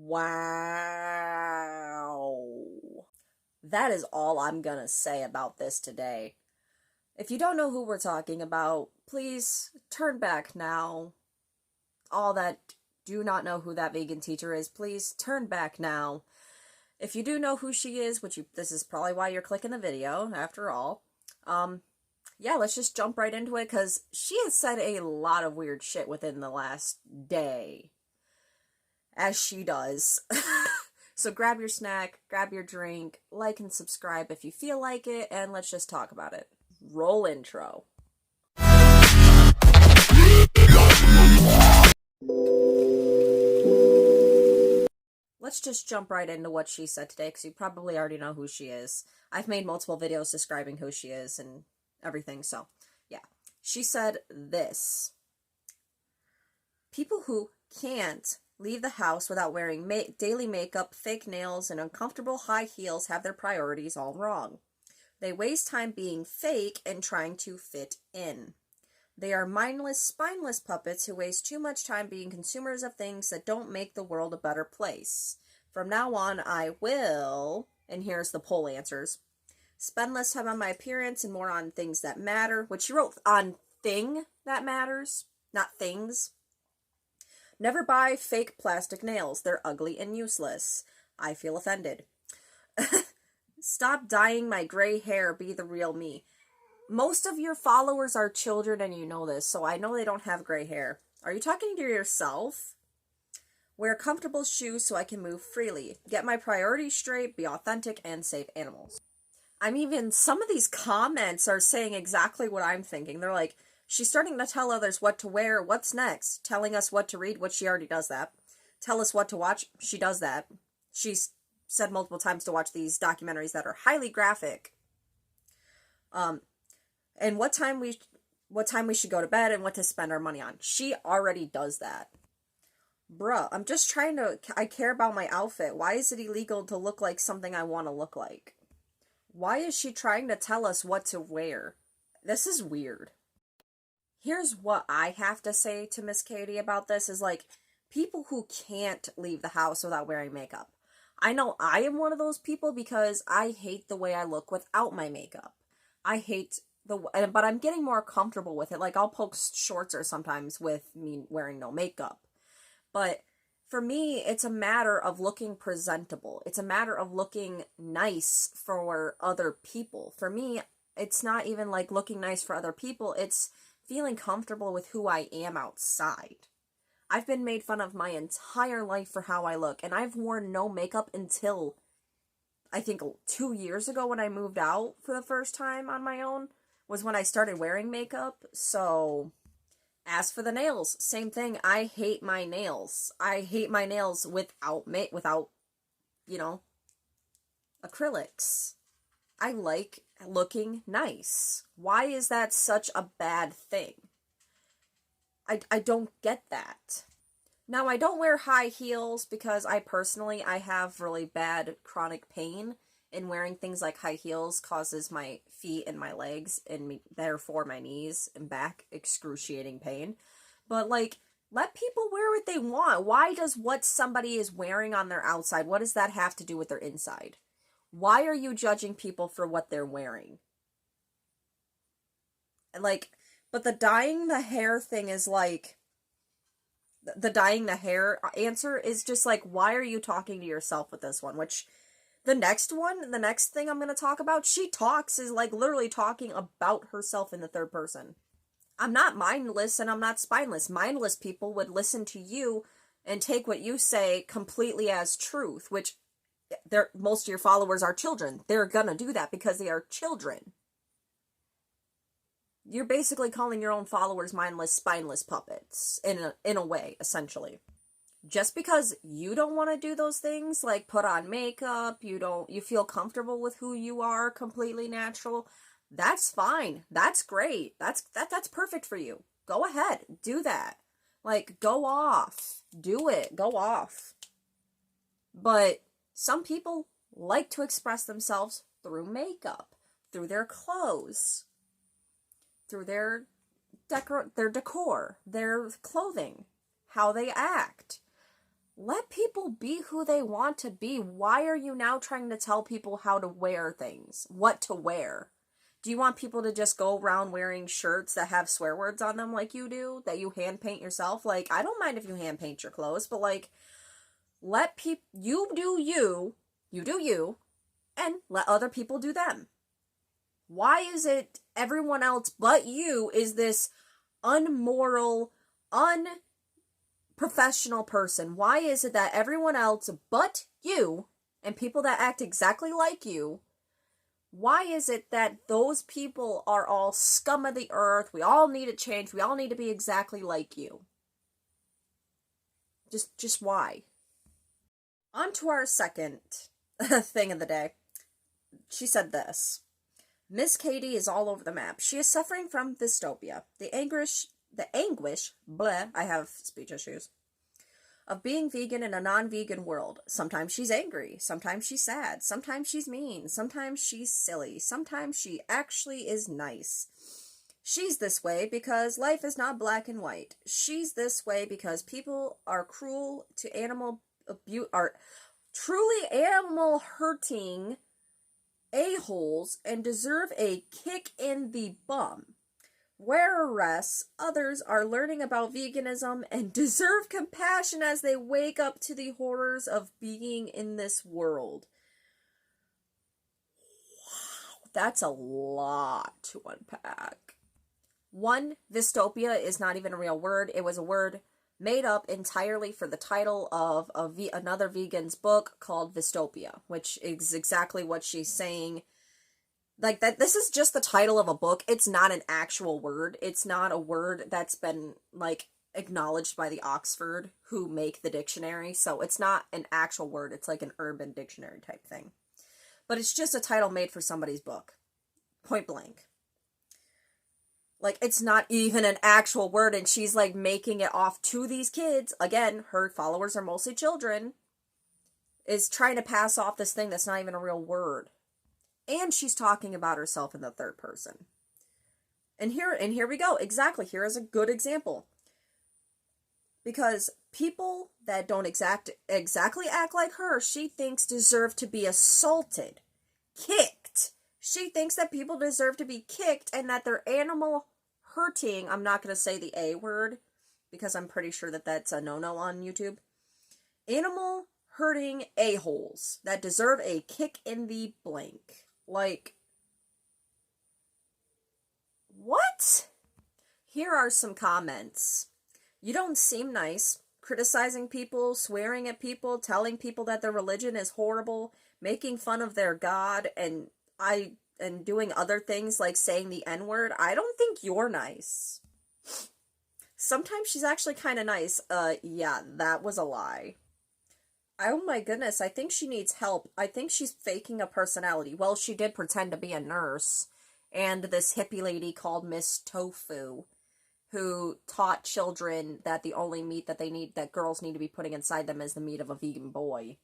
Wow. That is all I'm gonna say about this today. If you don't know who we're talking about, please turn back now. All that do not know who that vegan teacher is, please turn back now. If you do know who she is, this is probably why you're clicking the video, after all, yeah, let's just jump right into it, because she has said a lot of weird shit within the last day. As she does. So grab your snack, grab your drink, like and subscribe if you feel like it, and let's just talk about it. Roll intro. Let's just jump right into what she said today, because you probably already know who she is. I've made multiple videos describing who she is and everything, so yeah. She said this. People who can't leave the house without wearing daily makeup, fake nails, and uncomfortable high heels have their priorities all wrong. They waste time being fake and trying to fit in. They are mindless, spineless puppets who waste too much time being consumers of things that don't make the world a better place. From now on, I will, and here's the poll answers, spend less time on my appearance and more on things that matter, which she wrote on thing that matters, not things. Never buy fake plastic nails. They're ugly and useless. I feel offended. Stop dyeing my gray hair. Be the real me. Most of your followers are children and you know this, so I know they don't have gray hair. Are you talking to yourself? Wear comfortable shoes so I can move freely. Get my priorities straight, be authentic, and save animals. Some of these comments are saying exactly what I'm thinking. They're like, she's starting to tell others what to wear. What's next? Telling us what to read, which she already does that. Tell us what to watch. She does that. She's said multiple times to watch these documentaries that are highly graphic. And what time we should go to bed and what to spend our money on. She already does that. Bruh, I care about my outfit. Why is it illegal to look like something I want to look like? Why is she trying to tell us what to wear? This is weird. Here's what I have to say to Miss Katie about this is like, people who can't leave the house without wearing makeup. I know I am one of those people because I hate the way I look without my makeup. But I'm getting more comfortable with it. Like, I'll post shorts or sometimes with me wearing no makeup. But for me, it's a matter of looking presentable. It's a matter of looking nice for other people. For me, it's not even like looking nice for other people. It's feeling comfortable with who I am outside. I've been made fun of my entire life for how I look, and I've worn no makeup until, I think, 2 years ago when I moved out for the first time on my own, was when I started wearing makeup. So, as for the nails, same thing. I hate my nails. I hate my nails without, acrylics. I like looking nice. Why is that such a bad thing? I don't get that. Now, I don't wear high heels because I have really bad chronic pain, and wearing things like high heels causes my feet and my legs, and therefore my knees and back, excruciating pain. But, like, let people wear what they want. Why does what somebody is wearing on their outside, what does that have to do with their inside? Why are you judging people for what they're wearing? Like, but the dyeing the hair thing is like, the dyeing the hair answer is just like, why are you talking to yourself with this one? Which, the next thing I'm going to talk about, is like literally talking about herself in the third person. I'm not mindless and I'm not spineless. Mindless people would listen to you and take what you say completely as truth, which most of your followers are children. They're gonna do that because they are children. You're basically calling your own followers mindless, spineless puppets, in a way, essentially. Just because you don't want to do those things, like put on makeup, you feel comfortable with who you are, completely natural, that's fine. That's great. That's perfect for you. Go ahead. Do that. Like, go off. Do it. Go off. But some people like to express themselves through makeup, through their clothes, through their decor, their clothing, how they act. Let people be who they want to be. Why are you now trying to tell people how to wear things? What to wear? Do you want people to just go around wearing shirts that have swear words on them like you do? That you hand paint yourself? Like, I don't mind if you hand paint your clothes, but like, let people, you do you, and let other people do them. Why is it everyone else but you is this unmoral, unprofessional person? Why is it that everyone else but you and people that act exactly like you, why is it that those people are all scum of the earth? We all need to change. We all need to be exactly like you. Just why? On to our second thing of the day. She said this. Miss Katie is all over the map. She is suffering from dystopia. The anguish, bleh, I have speech issues, of being vegan in a non-vegan world. Sometimes she's angry. Sometimes she's sad. Sometimes she's mean. Sometimes she's silly. Sometimes she actually is nice. She's this way because life is not black and white. She's this way because people are cruel to animal abuse, are truly animal hurting a-holes and deserve a kick in the bum. Whereas others are learning about veganism and deserve compassion as they wake up to the horrors of being in this world. Wow, that's a lot to unpack. One, dystopia is not even a real word. It was a word made up entirely for the title of another vegan's book called Dystopia, which is exactly what she's saying. Like, that, this is just the title of a book. It's not an actual word. It's not a word that's been, like, acknowledged by the Oxford, who make the dictionary. So it's not an actual word. It's like an urban dictionary type thing. But it's just a title made for somebody's book. Point blank. Like, it's not even an actual word, and she's, like, making it off to these kids. Again, her followers are mostly children. Is trying to pass off this thing that's not even a real word. And she's talking about herself in the third person. And here we go. Exactly. Here is a good example. Because people that don't exactly act like her, she thinks deserve to be assaulted, kicked. She thinks that people deserve to be kicked and that they're animal hurting. I'm not going to say the A word because I'm pretty sure that that's a no-no on YouTube. Animal hurting a-holes that deserve a kick in the blank. Like, what? Here are some comments. You don't seem nice. Criticizing people, swearing at people, telling people that their religion is horrible, making fun of their God, and doing other things like saying the N-word. I don't think you're nice. Sometimes she's actually kind of nice. Yeah, that was a lie. Oh my goodness, I think she needs help. I think she's faking a personality. Well, she did pretend to be a nurse. And this hippie lady called Miss Tofu, who taught children that the only meat that girls need to be putting inside them is the meat of a vegan boy.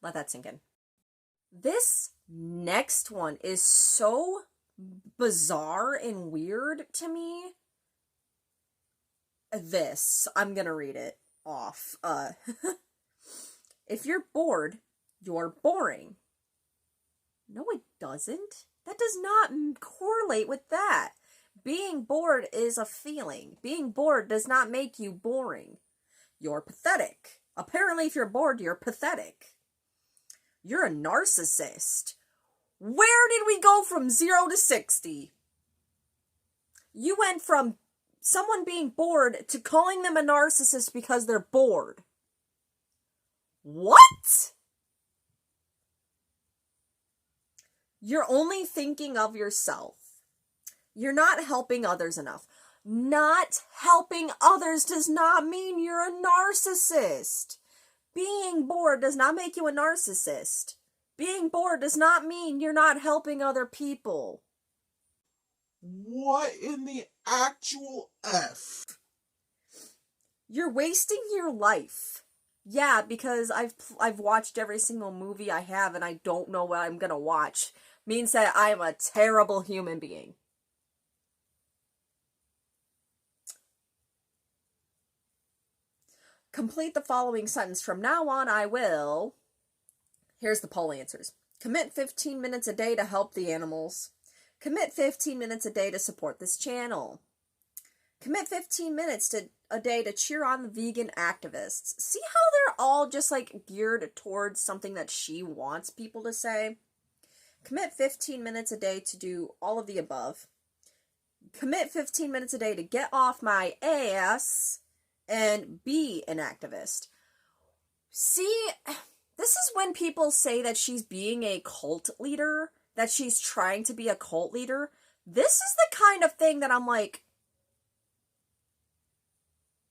Let that sink in. This next one is so bizarre and weird to me. I'm gonna read it off. If you're bored, you're boring. No, it doesn't. That does not correlate with that. Being bored is a feeling. Being bored does not make you boring. You're pathetic. Apparently, if you're bored, you're pathetic. You're a narcissist. Where did we go from 0 to 60? You went from someone being bored to calling them a narcissist because they're bored. What? You're only thinking of yourself. You're not helping others enough. Not helping others does not mean you're a narcissist. Being bored does not make you a narcissist. Being bored does not mean you're not helping other people. What in the actual F? You're wasting your life. Yeah, because I've watched every single movie I have and I don't know what I'm gonna watch. Means that I'm a terrible human being. Complete the following sentence. From now on, I will... Here's the poll answers. Commit 15 minutes a day to help the animals. Commit 15 minutes a day to support this channel. Commit 15 minutes a day to cheer on the vegan activists. See how they're all just like geared towards something that she wants people to say? Commit 15 minutes a day to do all of the above. Commit 15 minutes a day to get off my ass and be an activist. See, this is when people say that she's being a cult leader, that she's trying to be a cult leader. This is the kind of thing that I'm like,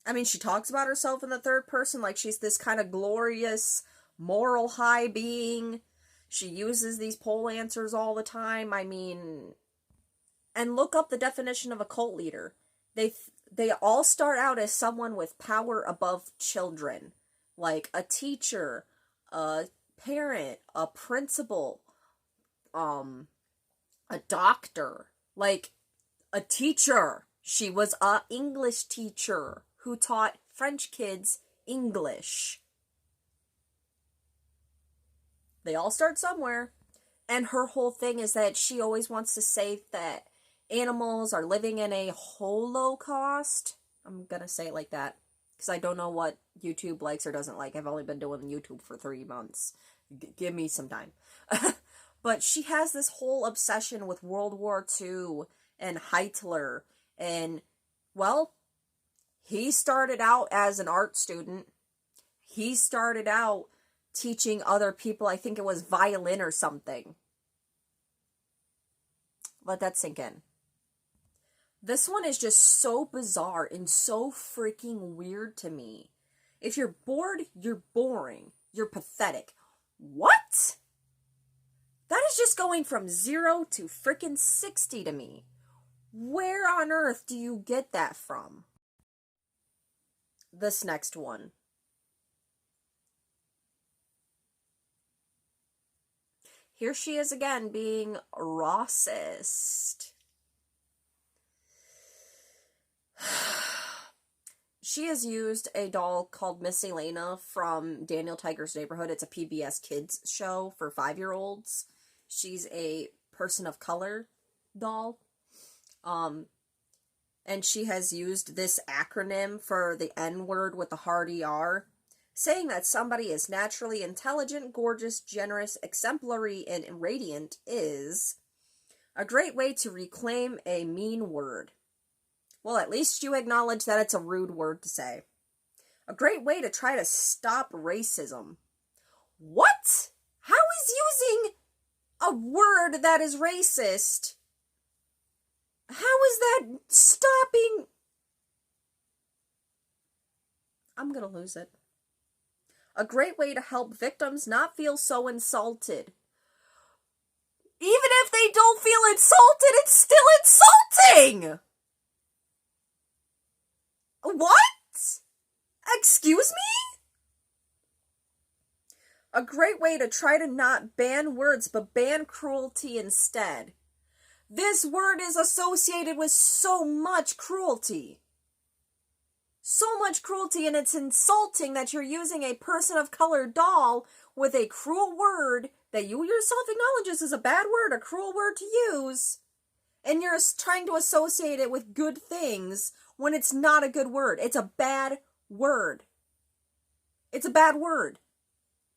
I mean, she talks about herself in the third person like she's this kind of glorious, moral high being. She uses these poll answers all the time. I mean, and look up the definition of a cult leader. They all start out as someone with power above children, like a teacher, a parent, a principal, a doctor, like a teacher. She was a English teacher who taught French kids English. They all start somewhere. And her whole thing is that she always wants to say that animals are living in a holocaust. I'm gonna say it like that, because I don't know what YouTube likes or doesn't like. I've only been doing YouTube for 3 months. Give me some time. But she has this whole obsession with World War II and Hitler. And, well, he started out as an art student. He started out teaching other people, I think it was violin or something. Let that sink in. This one is just so bizarre and so freaking weird to me. If you're bored, you're boring. You're pathetic. What? That is just going from 0 to freaking 60 to me. Where on earth do you get that from? This next one. Here she is again being racist. She has used a doll called Miss Elena from Daniel Tiger's Neighborhood. It's a PBS Kids show for 5-year-olds. She's a person of color doll. And she has used this acronym for the N-word with the hard ER, saying that somebody is naturally intelligent, gorgeous, generous, exemplary, and radiant is a great way to reclaim a mean word. Well, at least you acknowledge that it's a rude word to say. A great way to try to stop racism. What? How is using a word that is racist? How is that stopping? I'm gonna lose it. A great way to help victims not feel so insulted. Even if they don't feel insulted, it's still insulting! What? Excuse me? A great way to try to not ban words, but ban cruelty instead. This word is associated with so much cruelty. So much cruelty, and it's insulting that you're using a person of color doll with a cruel word that you yourself acknowledges is a bad word, a cruel word to use, and you're trying to associate it with good things when it's not a good word. It's a bad word. It's a bad word.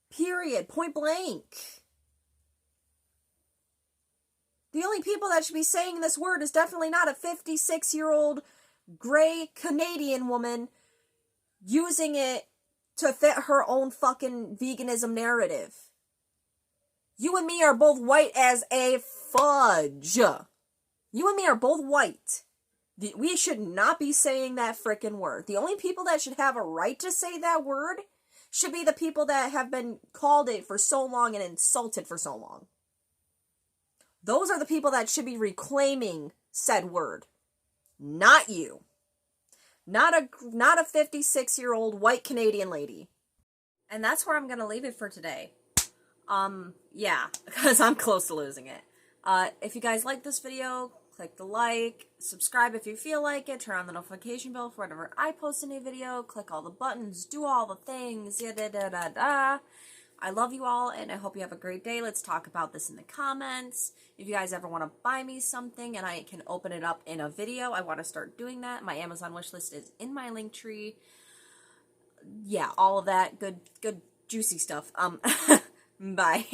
Period. Point blank. The only people that should be saying this word is definitely not a 56-year-old gray Canadian woman using it to fit her own fucking veganism narrative. You and me are both white as a fudge. You and me are both white. We should not be saying that frickin' word. The only people that should have a right to say that word should be the people that have been called it for so long and insulted for so long. Those are the people that should be reclaiming said word. Not you. Not a 56-year-old white Canadian lady. And that's where I'm going to leave it for today. Yeah, because I'm close to losing it. If you guys like this video, Click the like, subscribe if you feel like it, turn on the notification bell for whenever I post a new video, click all the buttons, do all the things, da. I love you all, and I hope you have a great day. Let's talk about this in the comments. If you guys ever want to buy me something and I can open it up in a video, I want to start doing that. My Amazon wishlist is in my link tree. Yeah, all of that good juicy stuff. Bye.